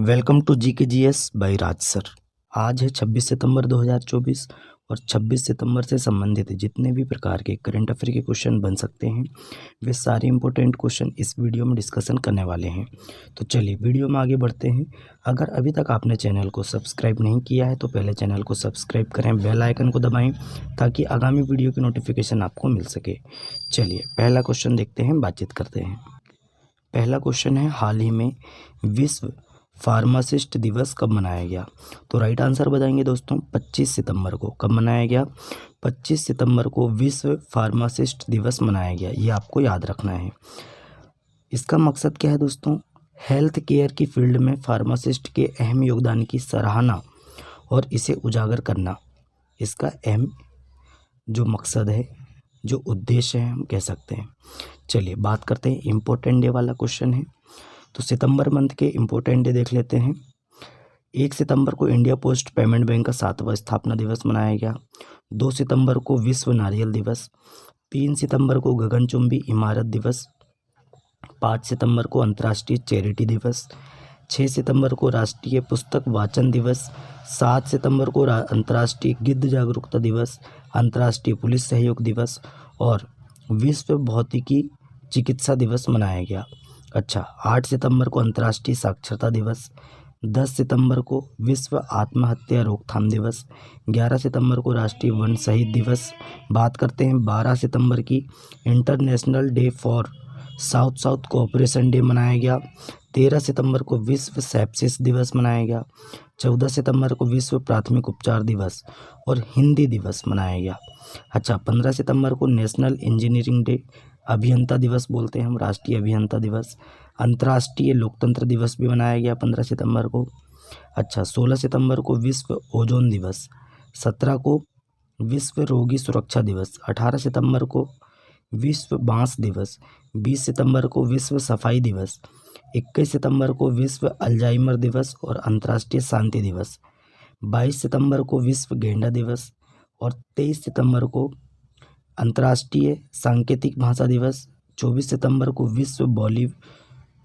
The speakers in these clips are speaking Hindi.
वेलकम टू जी के G S by Raj sir. आज है 26 सितंबर 2024 और 26 सितंबर से संबंधित जितने भी प्रकार के करंट अफेयर के क्वेश्चन बन सकते हैं वे सारे इंपॉर्टेंट क्वेश्चन इस वीडियो में डिस्कशन करने वाले हैं। तो चलिए वीडियो में आगे बढ़ते हैं। अगर अभी तक आपने चैनल को सब्सक्राइब नहीं किया है तो पहले चैनल को सब्सक्राइब करें, बेल आइकन को दबाएँ ताकि आगामी वीडियो की नोटिफिकेशन आपको मिल सके। चलिए पहला क्वेश्चन देखते हैं, बातचीत करते हैं। पहला क्वेश्चन है, हाल ही में विश्व फार्मासिस्ट दिवस कब मनाया गया? तो राइट आंसर बताएंगे दोस्तों 25 सितंबर को। कब मनाया गया? 25 सितंबर को विश्व फार्मासिस्ट दिवस मनाया गया। ये आपको याद रखना है। इसका मकसद क्या है दोस्तों? हेल्थ केयर की फील्ड में फार्मासिस्ट के अहम योगदान की सराहना और इसे उजागर करना इसका अहम जो मकसद है, जो उद्देश्य है, हम कह सकते हैं। चलिए बात करते हैं, इम्पोर्टेंट डे वाला क्वेश्चन है। तो सितंबर मंथ के इम्पोर्टेंट डे देख लेते हैं। 1 सितंबर को इंडिया पोस्ट पेमेंट बैंक का 7वां स्थापना दिवस मनाया गया। 2 सितंबर को विश्व नारियल दिवस। 3 सितंबर को गगनचुंबी इमारत दिवस। 5 सितंबर को अंतर्राष्ट्रीय चैरिटी दिवस। 6 सितंबर को राष्ट्रीय पुस्तक वाचन दिवस। 7 सितंबर को अंतर्राष्ट्रीय गिद्ध जागरूकता दिवस, अंतर्राष्ट्रीय पुलिस सहयोग दिवस और विश्व भौतिकी चिकित्सा दिवस मनाया गया। अच्छा, 8 सितंबर को अंतर्राष्ट्रीय साक्षरता दिवस। 10 सितंबर को विश्व आत्महत्या रोकथाम दिवस। 11 सितंबर को राष्ट्रीय वन शहीद दिवस। बात करते हैं 12 सितंबर की, international day for south south cooperation day मनाया गया। 13 सितंबर को विश्व सेप्सिस दिवस मनाया गया। 14 सितंबर को विश्व प्राथमिक उपचार दिवस और हिंदी दिवस मनाया गया। अच्छा, 15 सितंबर को नेशनल इंजीनियरिंग डे, अभियंता दिवस बोलते हैं हम, राष्ट्रीय अभियंता दिवस। अंतर्राष्ट्रीय लोकतंत्र दिवस भी मनाया गया 15 सितंबर को। अच्छा, 16 सितंबर को विश्व ओजोन दिवस। 17 को विश्व रोगी सुरक्षा दिवस। 18 सितंबर को विश्व बांस दिवस। 20 सितंबर को विश्व सफाई दिवस। 21 सितंबर को विश्व अल्जाइमर दिवस और अंतर्राष्ट्रीय शांति दिवस। 22 सितंबर को विश्व गेंडा दिवस और 23 सितंबर को अंतर्राष्ट्रीय सांकेतिक भाषा दिवस। 24 सितंबर को विश्व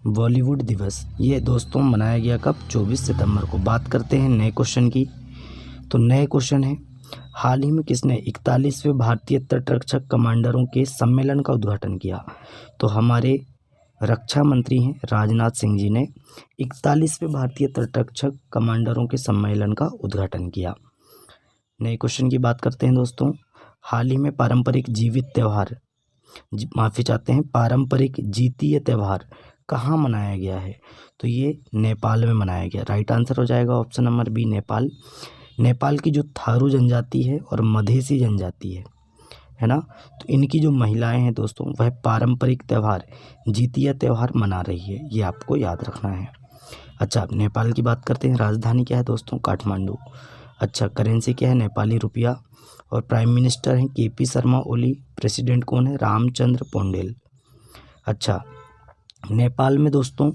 बॉलीवुड दिवस। ये दोस्तों मनाया गया कब? 24 सितंबर को। बात करते हैं नए क्वेश्चन की। तो नए क्वेश्चन है, हाल ही में किसने 41वें भारतीय तटरक्षक कमांडरों के सम्मेलन का उद्घाटन किया? तो हमारे रक्षा मंत्री हैं राजनाथ सिंह जी ने 41वें भारतीय तटरक्षक कमांडरों के सम्मेलन का उद्घाटन किया। नए क्वेश्चन की बात करते हैं दोस्तों, हाल ही में पारंपरिक पारंपरिक जीतीय त्यौहार कहाँ मनाया गया है? तो ये नेपाल में मनाया गया। राइट आंसर हो जाएगा option number B, Nepal. Nepal की जो थारू जनजाति है और मधेसी जनजाति है ना, तो इनकी जो महिलाएं हैं दोस्तों वह पारंपरिक त्यौहार जीतीय त्यौहार मना रही है। ये आपको याद रखना है। अच्छा, नेपाल की बात करते हैं। राजधानी क्या है दोस्तों? काठमांडू। अच्छा, करेंसी क्या है? नेपाली रुपया। और प्राइम मिनिस्टर हैं केपी शर्मा ओली। प्रेसिडेंट कौन है? रामचंद्र पौंडेल। अच्छा, नेपाल में दोस्तों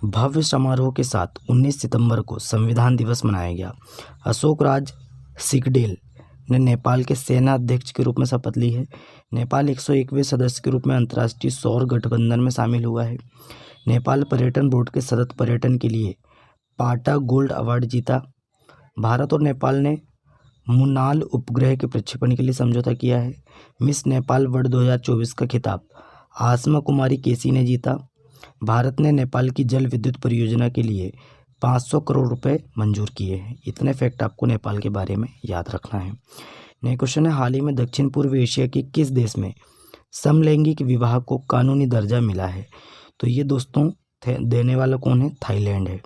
भव्य समारोह के साथ 19 सितंबर को संविधान दिवस मनाया गया। अशोक राज सिकडेल ने नेपाल के सेना अध्यक्ष के रूप में शपथ ली है। नेपाल 101वें सदस्य के रूप में अंतर्राष्ट्रीय सौर गठबंधन में शामिल हुआ है। नेपाल पर्यटन बोर्ड के सतत पर्यटन के लिए पाटा गोल्ड अवार्ड जीता। भारत और नेपाल ने मुनाल उपग्रह के प्रक्षेपण के लिए समझौता किया है। मिस नेपाल वर्ल्ड 2024 का खिताब आसमा कुमारी केसी ने जीता। भारत ने नेपाल की जल विद्युत परियोजना के लिए 500 करोड़ रुपए मंजूर किए हैं। इतने फैक्ट आपको नेपाल के बारे में याद रखना है। नए क्वेश्चन है, हाल ही में दक्षिण पूर्व एशिया के किस देश में समलैंगिक विवाह को कानूनी दर्जा मिला है? तो ये दोस्तों देने वाला कौन है? थाईलैंड है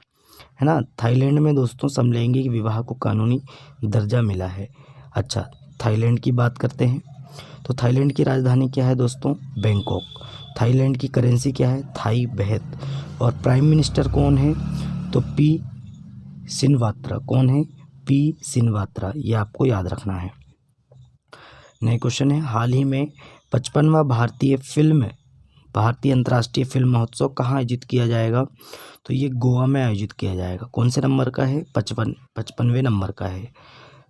ना। थाईलैंड में दोस्तों समलैंगिक विवाह को कानूनी दर्जा मिला है। अच्छा, थाईलैंड की बात करते हैं। तो थाईलैंड की राजधानी क्या है दोस्तों? बैंकॉक। थाईलैंड की करेंसी क्या है? थाई बहत। और प्राइम मिनिस्टर कौन है? तो पी सिनवात्रा। कौन है? पी सिनवात्रा। ये आपको याद रखना है। नए क्वेश्चन है, हाल ही में 55वां भारतीय अंतर्राष्ट्रीय फिल्म महोत्सव कहाँ आयोजित किया जाएगा? तो ये गोवा में आयोजित किया जाएगा। कौन से नंबर का है? 55वें नंबर का है।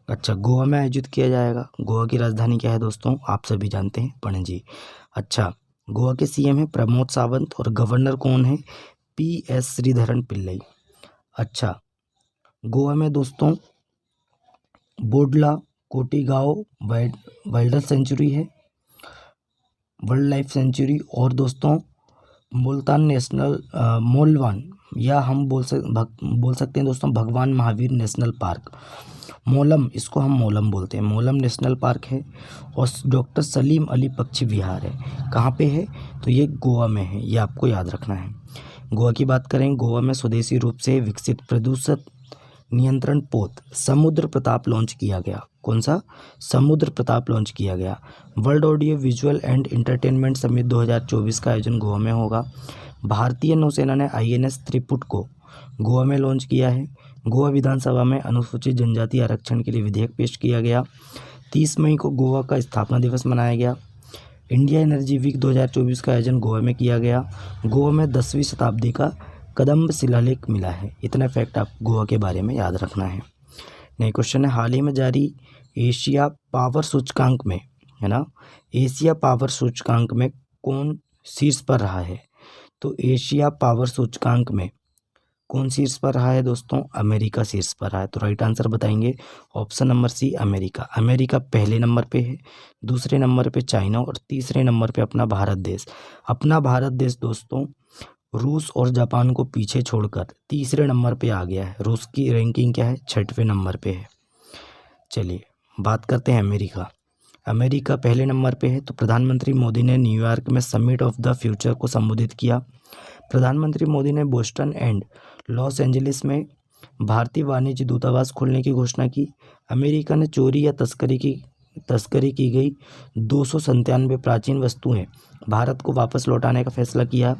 अच्छा, गोवा में आयोजित किया जाएगा। गोवा की राजधानी क्या है दोस्तों? आप सभी जानते हैं, पणजी। अच्छा, गोवा के सीएम हैं प्रमोद सावंत और गवर्नर कौन है? PS श्रीधरन पिल्लई। अच्छा, गोवा में दोस्तों बोडला कोटिगांव वाइल्ड सेंचुरी है, वर्ल्ड लाइफ सेंचुरी, और दोस्तों मुल्तान नेशनल मोलवान, या हम बोल सकते हैं दोस्तों भगवान महावीर नेशनल पार्क, मोलम, इसको हम मोलम बोलते हैं, मोलम नेशनल पार्क है। और डॉक्टर सलीम अली पक्षी विहार है, कहाँ पे है, तो ये गोवा में है, ये आपको याद रखना है। गोवा की बात करें, गोवा में स्वदेशी रूप से विकसित प्रदूषण नियंत्रण पोत समुद्र प्रताप लॉन्च किया गया। कौन सा, समुद्र प्रताप लॉन्च किया गया। World audio visual and entertainment summit 2024 का आयोजन गोवा में होगा। भारतीय नौसेना ने INS त्रिपुट को गोवा में लॉन्च किया है। गोवा विधानसभा में अनुसूचित जनजाति आरक्षण के लिए विधेयक पेश किया गया। 30 मई को गोवा का स्थापना दिवस मनाया गया। इंडिया एनर्जी वीक 2024 का आयोजन गोवा में किया गया। गोवा में 10वीं शताब्दी का कदम्ब शिलालेख मिला है। इतना फैक्ट आप गोवा के बारे में याद रखना है। नए क्वेश्चन है, हाल ही में जारी एशिया पावर सूचकांक में, है ना, एशिया पावर सूचकांक में कौन शीर्ष पर रहा है, तो एशिया पावर सूचकांक में कौन शीर्ष पर रहा है दोस्तों, अमेरिका शीर्ष पर रहा है। तो राइट आंसर बताएंगे option number C, America. America पहले नंबर पे है, दूसरे नंबर पे चाइना, और तीसरे नंबर पे अपना भारत देश। अपना भारत देश दोस्तों रूस और जापान को पीछे छोड़कर तीसरे नंबर पे आ गया है। रूस की रैंकिंग क्या है, 6वें नंबर पे है। चलिए बात करते हैं अमेरिका। अमेरिका पहले नंबर पे है। तो प्रधानमंत्री मोदी ने न्यूयॉर्क में समिट ऑफ द फ्यूचर को संबोधित किया। प्रधानमंत्री मोदी ने बोस्टन एंड लॉस एंजलिस में भारतीय वाणिज्य दूतावास खोलने की घोषणा की। अमेरिका ने चोरी या तस्करी की गई 297 प्राचीन वस्तुएं भारत को वापस लौटाने का फैसला किया।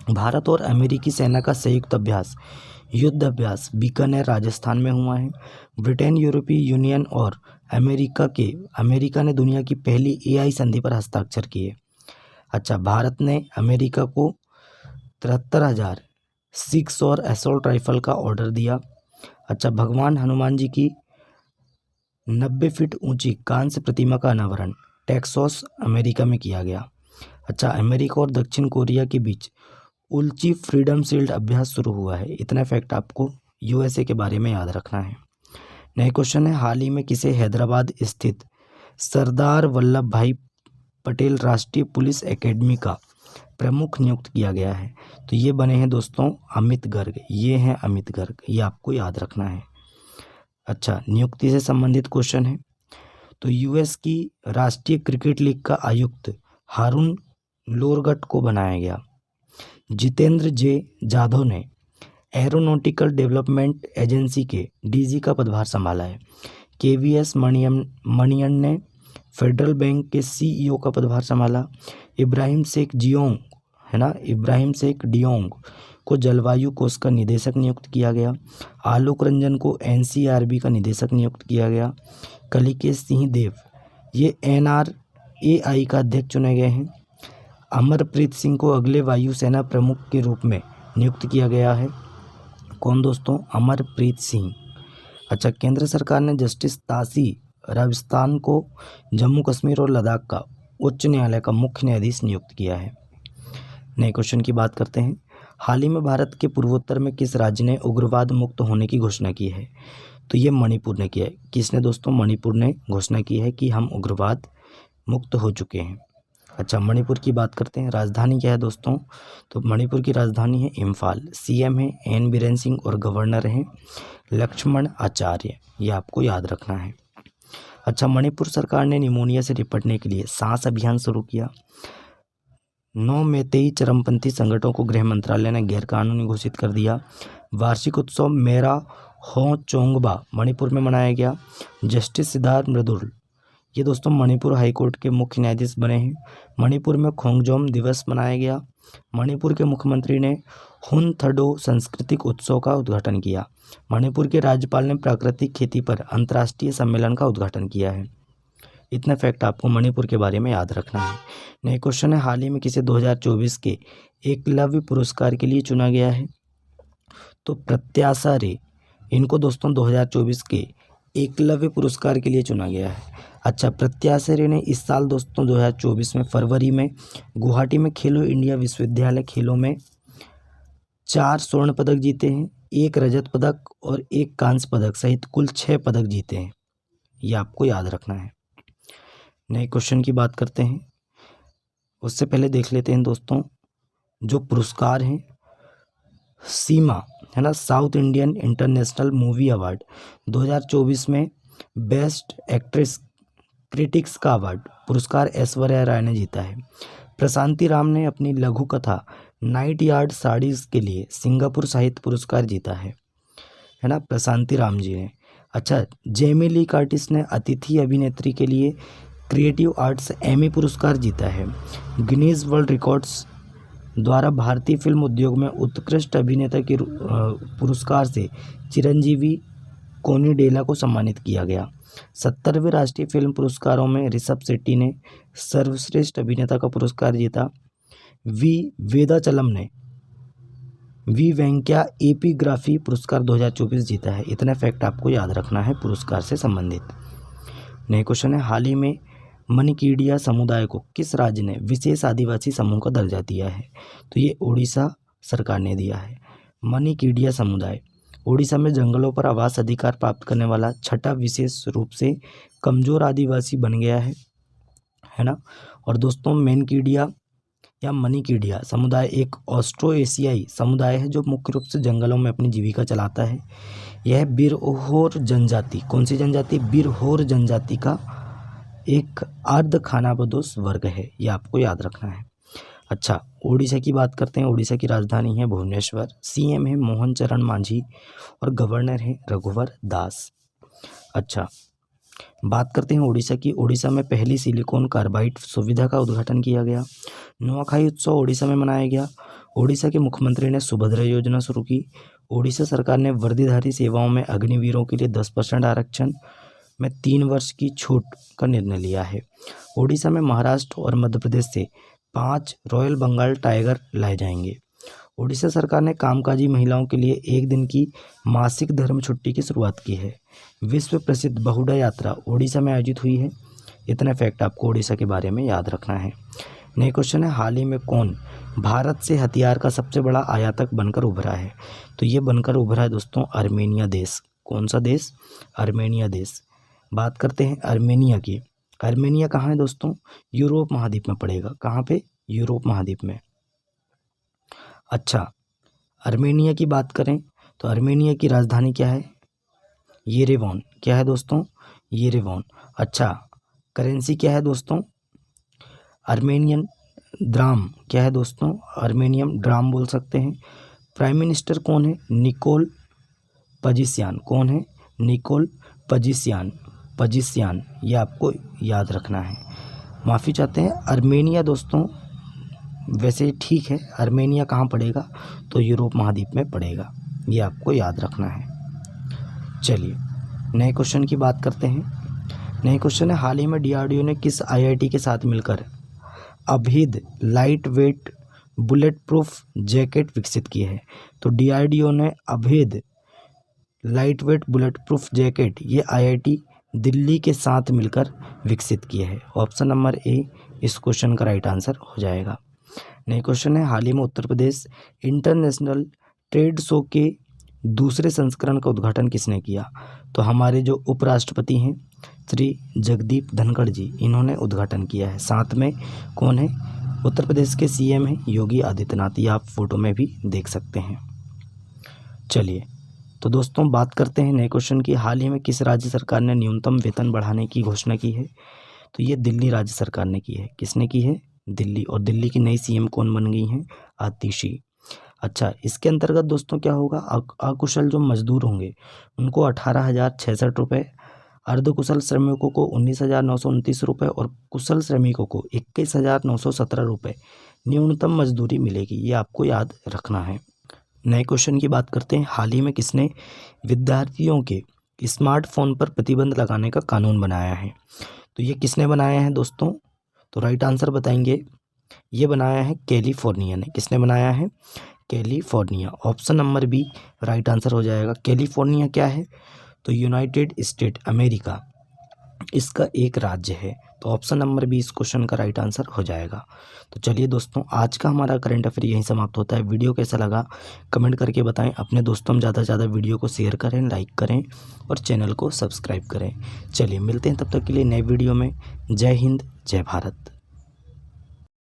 भारत और अमेरिकी सेना का संयुक्त अभ्यास, युद्ध अभ्यास बीकानेर राजस्थान में हुआ है। ब्रिटेन, यूरोपीय यूनियन और अमेरिका ने दुनिया की पहली AI संधि पर हस्ताक्षर किए। अच्छा, भारत ने अमेरिका को 73,000 सिक्स और असॉल्ट राइफल का ऑर्डर दिया। अच्छा, भगवान हनुमान जी की 90 फीट ऊंची कांस्य प्रतिमा का अनावरण टेक्सास अमेरिका में किया गया। अच्छा, अमेरिका और दक्षिण कोरिया के बीच उल्ची फ्रीडम शील्ड अभ्यास शुरू हुआ है। इतना फैक्ट आपको USA के बारे में याद रखना है। नए क्वेश्चन है, हाल ही में किसे हैदराबाद स्थित सरदार वल्लभ भाई पटेल राष्ट्रीय पुलिस एकेडमी का प्रमुख नियुक्त किया गया है, तो ये बने हैं दोस्तों अमित गर्ग। ये हैं अमित गर्ग, ये आपको याद रखना है। अच्छा, नियुक्ति से संबंधित क्वेश्चन है। तो US की राष्ट्रीय क्रिकेट लीग का आयुक्त हारून लोरगट को बनाया गया। जितेंद्र जे जाधव ने एरोनॉटिकल डेवलपमेंट एजेंसी के DG का पदभार संभाला है। KVS मणियन ने फेडरल बैंक के CEO का पदभार संभाला। इब्राहिम शेख डियोंग को जलवायु कोष का निदेशक नियुक्त किया गया। आलोक रंजन को NCRB का निदेशक नियुक्त किया गया। कलिकेश सिंह देव ये NRAI का अध्यक्ष चुने गए हैं। अमरप्रीत सिंह को अगले वायुसेना प्रमुख के रूप में नियुक्त किया गया है। कौन दोस्तों, अमरप्रीत सिंह। अच्छा, केंद्र सरकार ने जस्टिस तासी राजस्थान को जम्मू कश्मीर और लद्दाख का उच्च न्यायालय का मुख्य न्यायाधीश नियुक्त किया है। नए क्वेश्चन की बात करते हैं। हाल ही में भारत के पूर्वोत्तर में किस राज्य ने उग्रवाद मुक्त होने की घोषणा की है, तो ये मणिपुर ने किया है। किसने दोस्तों, मणिपुर ने घोषणा की है कि हम उग्रवाद मुक्त हो चुके हैं। अच्छा, मणिपुर की बात करते हैं। राजधानी क्या है दोस्तों, तो मणिपुर की राजधानी है इम्फाल। CM है N बीरेन सिंह और गवर्नर हैं लक्ष्मण आचार्य। ये आपको याद रखना है। अच्छा, मणिपुर सरकार ने निमोनिया से निपटने के लिए सांस अभियान शुरू किया। 9 मेतेई चरमपंथी संगठनों को गृह मंत्रालय ने गैरकानूनी घोषित कर दिया। वार्षिक उत्सव मेरा हो चोंगबा मणिपुर में मनाया गया। जस्टिस सिद्धार्थ मृदुल ये दोस्तों मणिपुर हाईकोर्ट के मुख्य न्यायाधीश बने हैं। मणिपुर में खोंगजोम दिवस मनाया गया। मणिपुर के मुख्यमंत्री ने हुनथडो सांस्कृतिक उत्सव का उद्घाटन किया। मणिपुर के राज्यपाल ने प्राकृतिक खेती पर अंतर्राष्ट्रीय सम्मेलन का उद्घाटन किया है। इतना फैक्ट आपको मणिपुर के बारे में याद रखना है। नए क्वेश्चन है, हाल ही में किसे 2024 के एकलव्य पुरस्कार के लिए चुना गया है, तो प्रत्याशा रे इनको दोस्तों 2024 के एकलव्य पुरस्कार के लिए चुना गया है। अच्छा, प्रत्याशा रे ने इस साल दोस्तों 2024 में फरवरी में गुवाहाटी में खेलो इंडिया विश्वविद्यालय खेलों में 4 स्वर्ण पदक जीते हैं, 1 रजत पदक और 1 कांस्य पदक सहित कुल 6 पदक जीते हैं। ये आपको याद रखना है। नए क्वेश्चन की बात करते हैं, उससे पहले देख लेते हैं दोस्तों जो पुरस्कार हैं। सीमा है ना, south Indian international movie award 2024 में बेस्ट एक्ट्रेस क्रिटिक्स का अवार्ड पुरस्कार ऐश्वर्या राय ने जीता है। प्रशांति राम ने अपनी लघु कथा नाइट यार्ड साड़ीज के लिए सिंगापुर साहित्य पुरस्कार जीता है ना, प्रशांति राम जी ने। अच्छा, जेमी ली कर्टिस ने अतिथि अभिनेत्री के लिए क्रिएटिव आर्ट्स एमी पुरस्कार जीता है। गिनीज वर्ल्ड रिकॉर्ड्स द्वारा भारतीय फिल्म उद्योग में उत्कृष्ट अभिनेता के पुरस्कार से चिरंजीवी कोनिडेला को सम्मानित किया गया। 70वें राष्ट्रीय फिल्म पुरस्कारों में ऋषभ शेट्टी ने सर्वश्रेष्ठ अभिनेता का पुरस्कार जीता। वेदाचलम ने वेंकैया एपिग्राफी पुरस्कार 2024 जीता है। इतना फैक्ट आपको याद रखना है पुरस्कार से संबंधित। नए क्वेश्चन है, हाल ही में मणिकीडिया समुदाय को किस राज्य ने विशेष आदिवासी समूह का दर्जा दिया है? तो ये उड़ीसा सरकार ने दिया है। मणिकीडिया समुदाय उड़ीसा में जंगलों पर आवास अधिकार प्राप्त करने वाला छठा विशेष रूप से कमजोर आदिवासी बन गया है ना। और दोस्तों मेनकीडिया या मणिकीडिया समुदाय एक ऑस्ट्रो एशियाई समुदाय है जो मुख्य रूप से जंगलों में अपनी जीविका चलाता है। यह बिरहोर जनजाति, कौन सी जनजाति? बिरहोर जनजाति का एक अर्ध खानाबदोश वर्ग है, ये आपको याद रखना है। अच्छा, उड़ीसा की बात करते हैं। उड़ीसा की राजधानी है भुवनेश्वर। सीएम है मोहन चरण मांझी और गवर्नर है रघुवर दास। अच्छा, बात करते हैं उड़ीसा की। उड़ीसा में पहली सिलिकॉन कार्बाइड सुविधा का उद्घाटन किया गया। नुआखाई उत्सव उड़ीसा में मनाया गया। उड़ीसा के मुख्यमंत्री ने सुभद्रा योजना शुरू की। उड़ीसा सरकार ने वर्दीधारी सेवाओं में अग्निवीरों के लिए 10% आरक्षण में 3 वर्ष की छूट का निर्णय लिया है। उड़ीसा में महाराष्ट्र और मध्य प्रदेश से 5 रॉयल बंगाल टाइगर लाए जाएंगे। उड़ीसा सरकार ने कामकाजी महिलाओं के लिए 1 दिन की मासिक धर्म छुट्टी की शुरुआत की है। विश्व प्रसिद्ध बहुडा यात्रा उड़ीसा में आयोजित हुई है। इतना फैक्ट आपको उड़ीसा के बारे में याद रखना है। नए क्वेश्चन है, हाल ही में कौन भारत से हथियार का सबसे बड़ा आयातक बनकर उभरा है? तो ये बनकर उभरा है दोस्तों आर्मेनिया देश। कौन सा देश? आर्मेनिया देश। बात करते हैं आर्मेनिया की। आर्मेनिया कहाँ है दोस्तों? यूरोप महाद्वीप में पड़ेगा। कहाँ पे? यूरोप महाद्वीप में। अच्छा, आर्मेनिया की बात करें तो आर्मेनिया की राजधानी क्या है? येरेवान। क्या है दोस्तों? येरेवान। अच्छा, करेंसी क्या है दोस्तों? Armenian dram. क्या है दोस्तों? आर्मेनियन ड्राम बोल सकते हैं। प्राइम मिनिस्टर कौन है? निकोल पजिशियान। कौन है? निकोल पजिशियान। ये आपको याद रखना है। माफ़ी चाहते हैं, आर्मेनिया दोस्तों वैसे ठीक है। आर्मेनिया कहाँ पड़ेगा? तो यूरोप महाद्वीप में पड़ेगा। ये आपको याद रखना है। चलिए नए क्वेश्चन की बात करते हैं। नए क्वेश्चन है, हाल ही में डीआरडीओ ने किस आईआईटी के साथ मिलकर अभेद light weight bullet proof jacket विकसित की है? तो डीआरडीओ ने अभेद light weight bullet proof jacket ये आईआईटी दिल्ली के साथ मिलकर विकसित किया है। ऑप्शन नंबर ए इस क्वेश्चन का राइट आंसर हो जाएगा। नए क्वेश्चन है, हाल ही में Uttar Pradesh international trade show के दूसरे संस्करण का उद्घाटन किसने किया? तो हमारे जो उपराष्ट्रपति हैं श्री जगदीप धनखड़ जी, इन्होंने उद्घाटन किया है। साथ में कौन है? उत्तर प्रदेश के सीएम हैं योगी आदित्यनाथ। ये आप फोटो में भी देख सकते हैं। चलिए तो दोस्तों बात करते हैं नए क्वेश्चन की। हाल ही में किस राज्य सरकार ने न्यूनतम वेतन बढ़ाने की घोषणा की है? तो ये दिल्ली राज्य सरकार ने की है। किसने की है? दिल्ली। और दिल्ली की नई सीएम कौन बन गई हैं? आतिशी। अच्छा, इसके अंतर्गत दोस्तों क्या होगा? अकुशल जो मजदूर होंगे उनको 18,066 रुपये, अर्धकुशल श्रमिकों को 19,929 रुपये और कुशल श्रमिकों को 21,917 रुपये न्यूनतम मजदूरी मिलेगी। ये आपको याद रखना है। नए क्वेश्चन की बात करते हैं। हाल ही में किसने विद्यार्थियों के स्मार्टफोन पर प्रतिबंध लगाने का कानून बनाया है? तो ये किसने बनाया है दोस्तों? तो राइट आंसर बताएंगे। ये बनाया है कैलिफोर्निया ने। किसने बनाया है? California. Option number B right answer हो जाएगा। कैलिफोर्निया क्या है? तो यूनाइटेड स्टेट अमेरिका इसका एक राज्य है। तो ऑप्शन नंबर बी इस क्वेश्चन का राइट आंसर हो जाएगा। तो चलिए दोस्तों, आज का हमारा करंट अफेयर यहीं समाप्त होता है। वीडियो कैसा लगा कमेंट करके बताएं। अपने दोस्तों में ज़्यादा से ज़्यादा वीडियो को शेयर करें, लाइक करें और चैनल को सब्सक्राइब करें। चलिए मिलते हैं तब तक के लिए नए वीडियो में। जय हिंद, जय भारत।